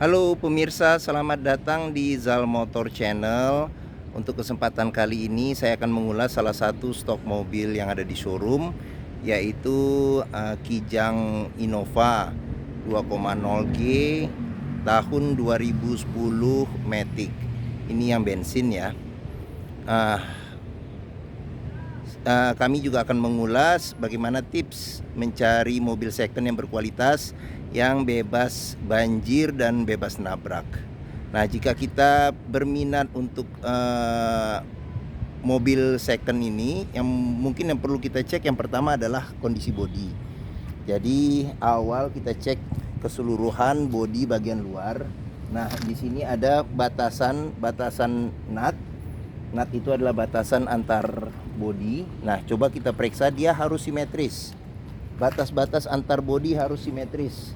Halo pemirsa, selamat datang di Zal Motor Channel. Untuk kesempatan kali ini saya akan mengulas salah satu stok mobil yang ada di showroom, yaitu Kijang Innova 2.0G tahun 2010 Matic. Ini yang bensin ya. Kami juga akan mengulas bagaimana tips mencari mobil second yang berkualitas, yang bebas banjir dan bebas nabrak. Nah, jika kita berminat untuk mobil second ini, yang mungkin yang perlu kita cek yang pertama adalah kondisi bodi. Jadi awal kita cek keseluruhan bodi bagian luar. Nah, di sini ada batasan nut. Nut itu adalah batasan antar bodi. Nah, coba kita periksa, dia harus simetris. Batas-batas antar bodi harus simetris.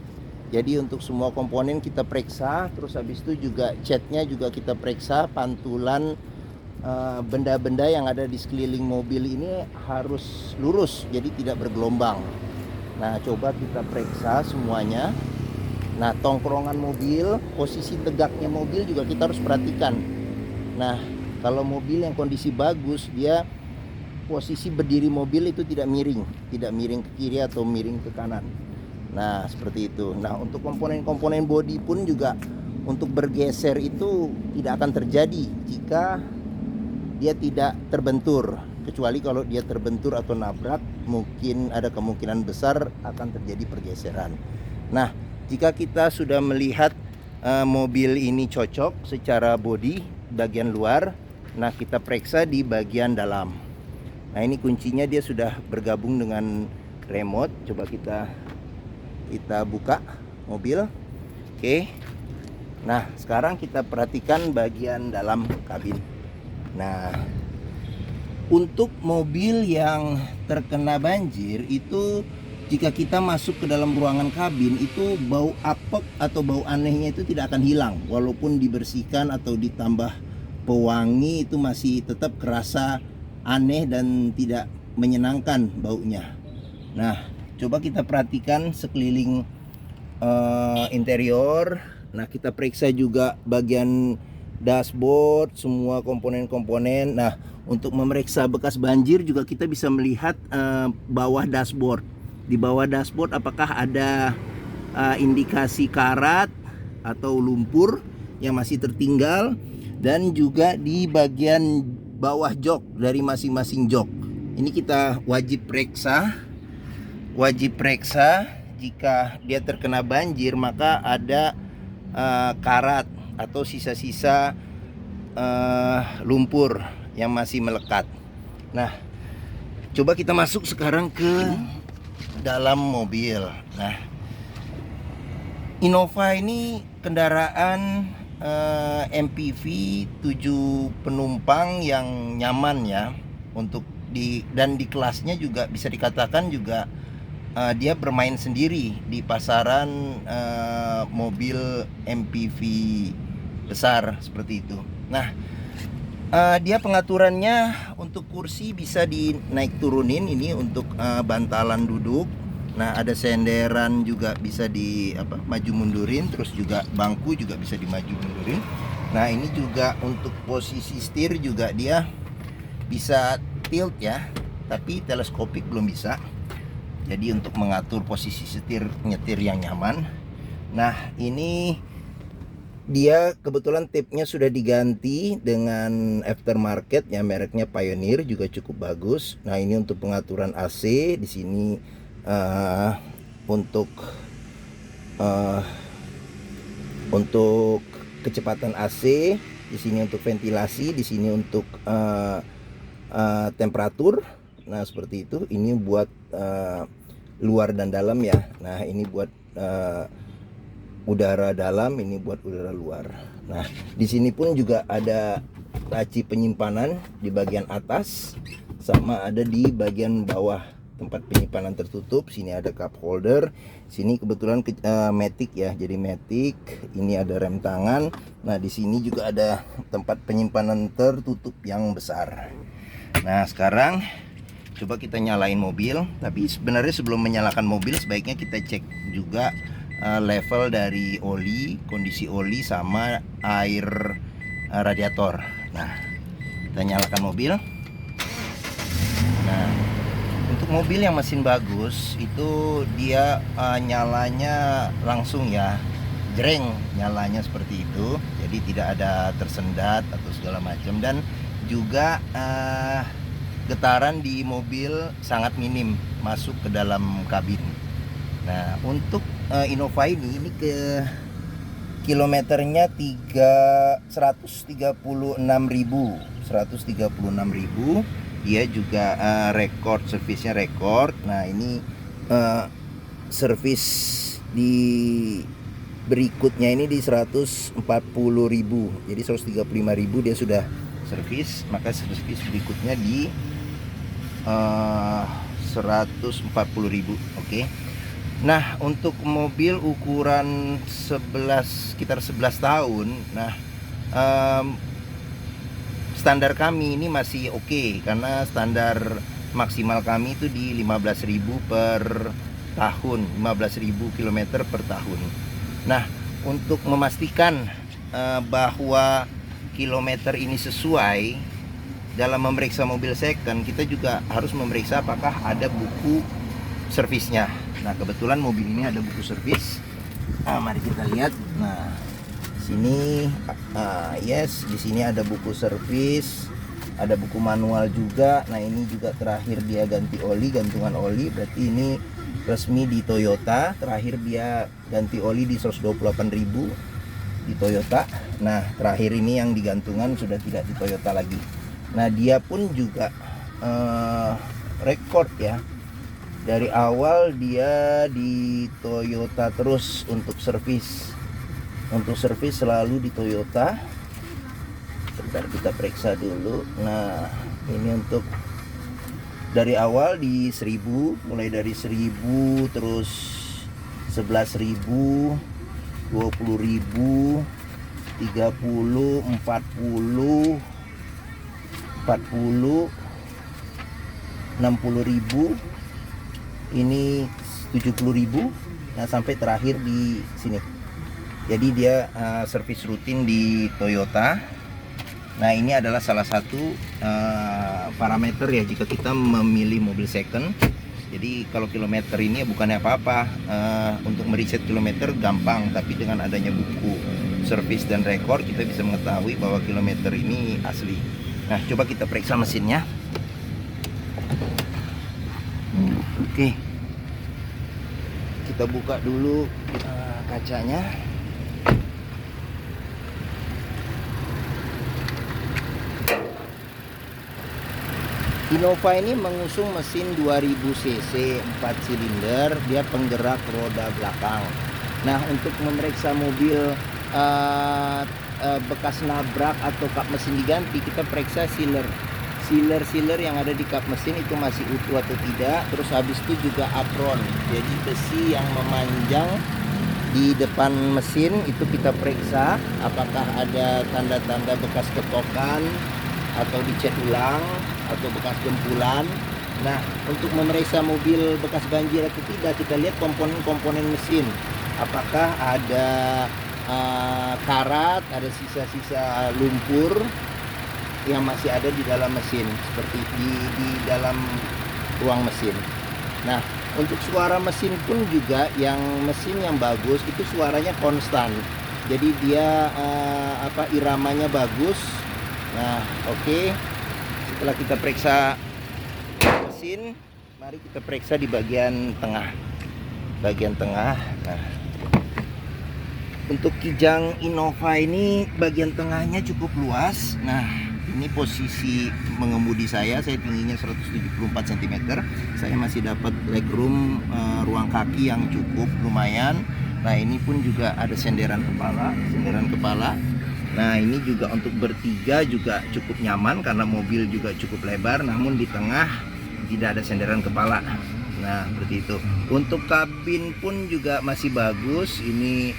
Jadi untuk semua komponen kita periksa. Terus habis itu juga catnya juga kita periksa. Pantulan benda-benda yang ada di sekeliling mobil ini harus lurus, jadi tidak bergelombang. Nah, coba kita periksa semuanya. Nah, tongkrongan mobil, posisi tegaknya mobil juga kita harus perhatikan. Nah, kalau mobil yang kondisi bagus, dia posisi berdiri mobil itu tidak miring ke kiri atau miring ke kanan. Nah, seperti itu. Nah, untuk komponen-komponen bodi pun juga untuk bergeser itu tidak akan terjadi jika dia tidak terbentur. Kecuali kalau dia terbentur atau nabrak, mungkin ada kemungkinan besar akan terjadi pergeseran. Nah, jika kita sudah melihat mobil ini cocok secara bodi bagian luar, nah kita periksa di bagian dalam. Nah, ini kuncinya dia sudah bergabung dengan remote. Coba kita buka mobil. Oke. Nah, sekarang kita perhatikan bagian dalam kabin. Nah, untuk mobil yang terkena banjir itu, jika kita masuk ke dalam ruangan kabin itu bau apek atau bau anehnya itu tidak akan hilang. Walaupun dibersihkan atau ditambah pewangi, itu masih tetap kerasa aneh dan tidak menyenangkan baunya. Nah, coba kita perhatikan sekeliling interior. Nah, kita periksa juga bagian dashboard, semua komponen-komponen. Nah, untuk memeriksa bekas banjir juga kita bisa melihat bawah dashboard. Di bawah dashboard apakah ada indikasi karat atau lumpur yang masih tertinggal, dan juga di bagian bawah jok dari masing-masing jok. Ini kita wajib periksa. Jika dia terkena banjir, maka ada karat atau sisa-sisa lumpur yang masih melekat. Nah, coba kita masuk sekarang ke dalam mobil. Nah, Innova ini kendaraan MPV 7 penumpang yang nyaman ya, untuk dan di kelasnya juga bisa dikatakan juga dia bermain sendiri di pasaran mobil MPV besar seperti itu. Nah, dia pengaturannya untuk kursi bisa dinaik turunin, ini untuk bantalan duduk. Nah, ada senderan juga bisa maju mundurin, terus juga bangku juga bisa dimaju mundurin. Nah, ini juga untuk posisi setir juga dia bisa tilt ya, tapi teleskopik belum bisa. Jadi untuk mengatur posisi nyetir yang nyaman. Nah, ini dia kebetulan tipnya sudah diganti dengan aftermarket ya, mereknya Pioneer, juga cukup bagus. Nah, ini untuk pengaturan AC di sini. Untuk kecepatan AC di sini, untuk ventilasi di sini, untuk temperatur. Nah, seperti itu. Ini buat luar dan dalam ya. Nah, ini buat udara dalam, ini buat udara luar. Nah, di sini pun juga ada laci penyimpanan di bagian atas, sama ada di bagian bawah tempat penyimpanan tertutup. Sini ada cup holder. Sini kebetulan Matic ya, jadi Matic. Ini ada rem tangan. Nah, di sini juga ada tempat penyimpanan tertutup yang besar. Nah, sekarang coba kita nyalain mobil. Tapi sebenarnya sebelum menyalakan mobil, sebaiknya kita cek juga level dari oli, kondisi oli sama air radiator. Nah, kita nyalakan mobil. Nah, untuk mobil yang mesin bagus itu dia nyalanya langsung ya, jreng nyalanya seperti itu. Jadi tidak ada tersendat atau segala macam, dan juga getaran di mobil sangat minim masuk ke dalam kabin. Nah, untuk Innova ini ke kilometernya 136.000. Dia juga record servisnya record. Nah, ini servis di berikutnya ini di 140.000. Jadi 135.000 dia sudah servis, maka servis berikutnya di 140.000. Oke. Nah, untuk mobil ukuran sekitar 11 tahun, nah standar kami ini masih oke, karena standar maksimal kami itu di 15.000 per tahun, 15.000 km per tahun. Nah, untuk memastikan bahwa kilometer ini sesuai dalam memeriksa mobil second, kita juga harus memeriksa apakah ada buku servisnya. Nah, kebetulan mobil ini ada buku servis. Mari kita lihat. Nah, sini yes, di sini ada buku servis, ada buku manual juga. Nah, ini juga terakhir dia ganti oli, gantungan oli, berarti ini resmi di Toyota. Terakhir dia ganti oli di 128.000 di Toyota. Nah, terakhir ini yang digantungan sudah tidak di Toyota lagi. Nah, dia pun juga record ya. Dari awal dia di Toyota terus untuk servis. Untuk servis selalu di Toyota. Sebentar kita periksa dulu. Nah, ini untuk dari awal di 1000, mulai dari 1000 terus 11.000, 20.000, 30, 40, 60.000, ini 70.000. Nah, sampai terakhir di sini. Jadi dia servis rutin di Toyota. Nah, ini adalah salah satu parameter ya jika kita memilih mobil second. Jadi kalau kilometer ini ya bukannya apa-apa, untuk meriset kilometer gampang, tapi dengan adanya buku servis dan rekor kita bisa mengetahui bahwa kilometer ini asli. Nah, coba kita periksa mesinnya. Oke, kita buka dulu kacanya. Innova ini mengusung mesin 2000 cc 4 silinder, dia penggerak roda belakang. Nah, untuk memeriksa mobil bekas nabrak atau kap mesin diganti, kita periksa sealer yang ada di kap mesin itu masih utuh atau tidak. Terus habis itu juga apron, jadi besi yang memanjang di depan mesin itu kita periksa apakah ada tanda-tanda bekas ketokan atau dicat ulang atau bekas gempulan. Nah, untuk memeriksa mobil bekas banjir atau tidak, kita lihat komponen-komponen mesin, apakah ada karat, ada sisa-sisa lumpur yang masih ada di dalam mesin, seperti di dalam ruang mesin. Nah, untuk suara mesin pun juga, yang mesin yang bagus itu suaranya konstan, jadi dia iramanya bagus. Nah, oke. Setelah kita periksa mesin, mari kita periksa di bagian tengah. Nah, untuk kijang Innova ini bagian tengahnya cukup luas. Nah, ini posisi mengemudi saya tingginya 174 cm. Saya masih dapat legroom, ruang kaki yang cukup lumayan. Nah, ini pun juga ada senderan kepala. Nah, ini juga untuk bertiga juga cukup nyaman karena mobil juga cukup lebar, namun di tengah tidak ada senderan kepala. Nah, seperti itu. Untuk kabin pun juga masih bagus. Ini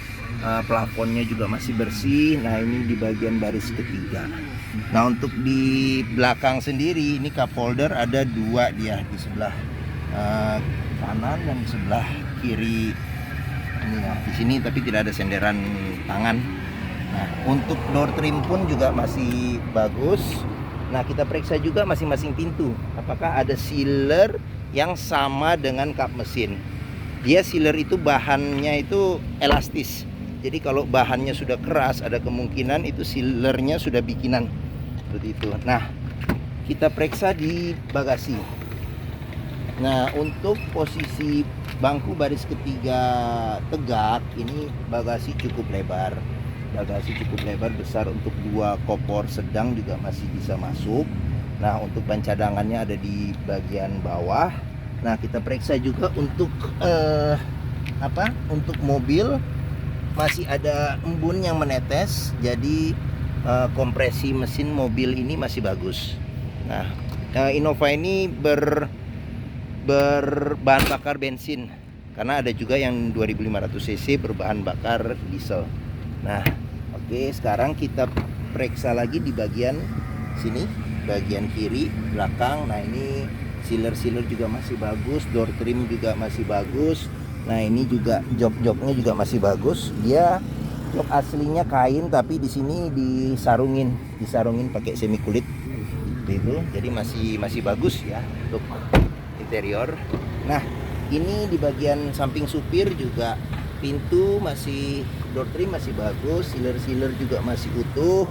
plafonnya juga masih bersih. Nah, ini di bagian baris ketiga. Nah, untuk di belakang sendiri ini cup holder ada 2 dia, di sebelah kanan dan di sebelah kiri Ini ya, di sini tapi tidak ada senderan tangan. Nah, untuk door trim pun juga masih bagus. Nah, kita periksa juga masing-masing pintu. Apakah ada sealer yang sama dengan kap mesin. Dia sealer itu bahannya itu elastis. Jadi kalau bahannya sudah keras, ada kemungkinan itu sealernya sudah bikinan. Seperti itu. Nah, kita periksa di bagasi. Nah, untuk posisi bangku baris ketiga tegak, ini bagasi cukup lebar. Bagasi cukup lebar, besar, untuk 2 kopor sedang juga masih bisa masuk. Nah, untuk ban cadangannya ada di bagian bawah. Nah, kita periksa juga untuk untuk mobil masih ada embun yang menetes. Jadi kompresi mesin mobil ini masih bagus. Nah, Innova ini berbahan bakar bensin, karena ada juga yang 2500 cc berbahan bakar diesel. Nah, oke, sekarang kita periksa lagi di bagian sini, bagian kiri belakang. Nah, ini sealer juga masih bagus, door trim juga masih bagus. Nah, ini juga jok-joknya juga masih bagus. Dia jok aslinya kain, tapi di sini disarungin pakai semi kulit gitu. Jadi masih bagus ya untuk interior. Nah, ini di bagian samping supir juga pintu masih, door trim masih bagus, sealer juga masih utuh.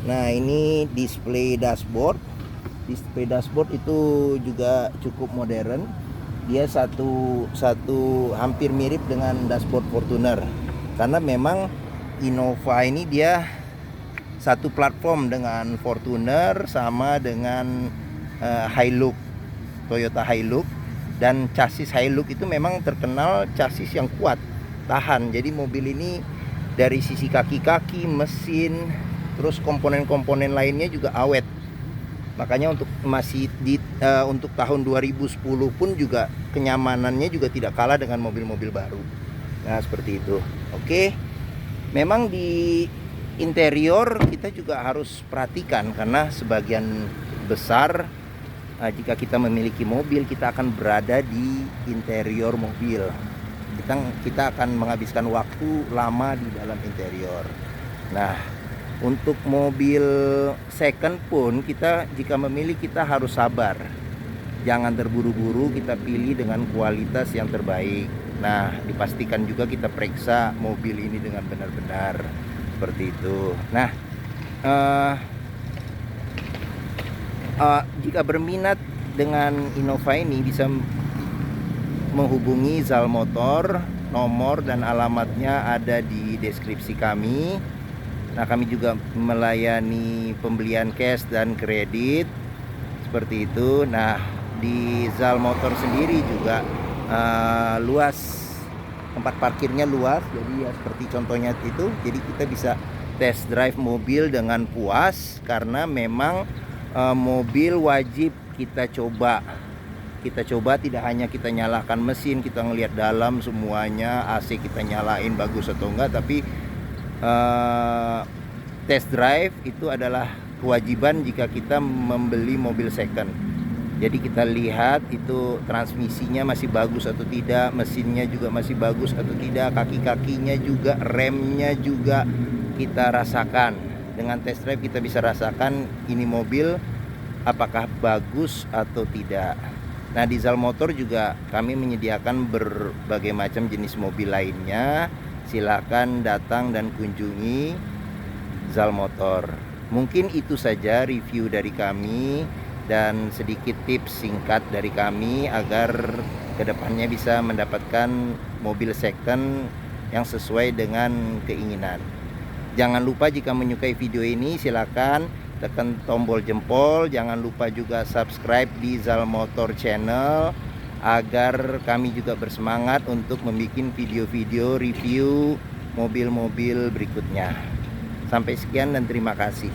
Nah, ini display dashboard itu juga cukup modern. Dia satu hampir mirip dengan dashboard Fortuner, karena memang Innova ini dia satu platform dengan Fortuner sama dengan Hilux, Toyota Hilux. Dan chassis Hilux itu memang terkenal chassis yang kuat, tahan. Jadi mobil ini dari sisi kaki-kaki, mesin, terus komponen-komponen lainnya juga awet. Makanya untuk untuk tahun 2010 pun juga kenyamanannya juga tidak kalah dengan mobil-mobil baru. Nah, seperti itu. Oke. Memang di interior kita juga harus perhatikan, karena sebagian besar jika kita memiliki mobil, kita akan berada di interior mobil. Kita akan menghabiskan waktu lama di dalam interior. Nah, untuk mobil second pun kita jika memilih, kita harus sabar. Jangan terburu-buru, kita pilih dengan kualitas yang terbaik. Nah, dipastikan juga kita periksa mobil ini dengan benar-benar, seperti itu. Nah, jika berminat dengan Innova ini, bisa menghubungi Zal Motor. Nomor dan alamatnya ada di deskripsi kami. Nah, kami juga melayani pembelian cash dan kredit, seperti itu. Nah, di Zal Motor sendiri juga luas, tempat parkirnya luas. Jadi ya seperti contohnya itu. Jadi kita bisa test drive mobil dengan puas, karena memang mobil wajib kita coba. Tidak hanya kita nyalakan mesin, kita ngelihat dalam semuanya, AC kita nyalain bagus atau enggak, tapi test drive itu adalah kewajiban jika kita membeli mobil second. Jadi kita lihat itu transmisinya masih bagus atau tidak, mesinnya juga masih bagus atau tidak, kaki-kakinya juga, remnya juga kita rasakan. Dengan test drive kita bisa rasakan ini mobil apakah bagus atau tidak. Nah, di Zal Motor juga kami menyediakan berbagai macam jenis mobil lainnya. Silakan datang dan kunjungi Zal Motor. Mungkin itu saja review dari kami dan sedikit tips singkat dari kami agar kedepannya bisa mendapatkan mobil second yang sesuai dengan keinginan. Jangan lupa jika menyukai video ini, silakan tekan tombol jempol. Jangan lupa juga subscribe di Zal Motor channel agar kami juga bersemangat untuk membuat video-video review mobil-mobil berikutnya. Sampai sekian dan terima kasih.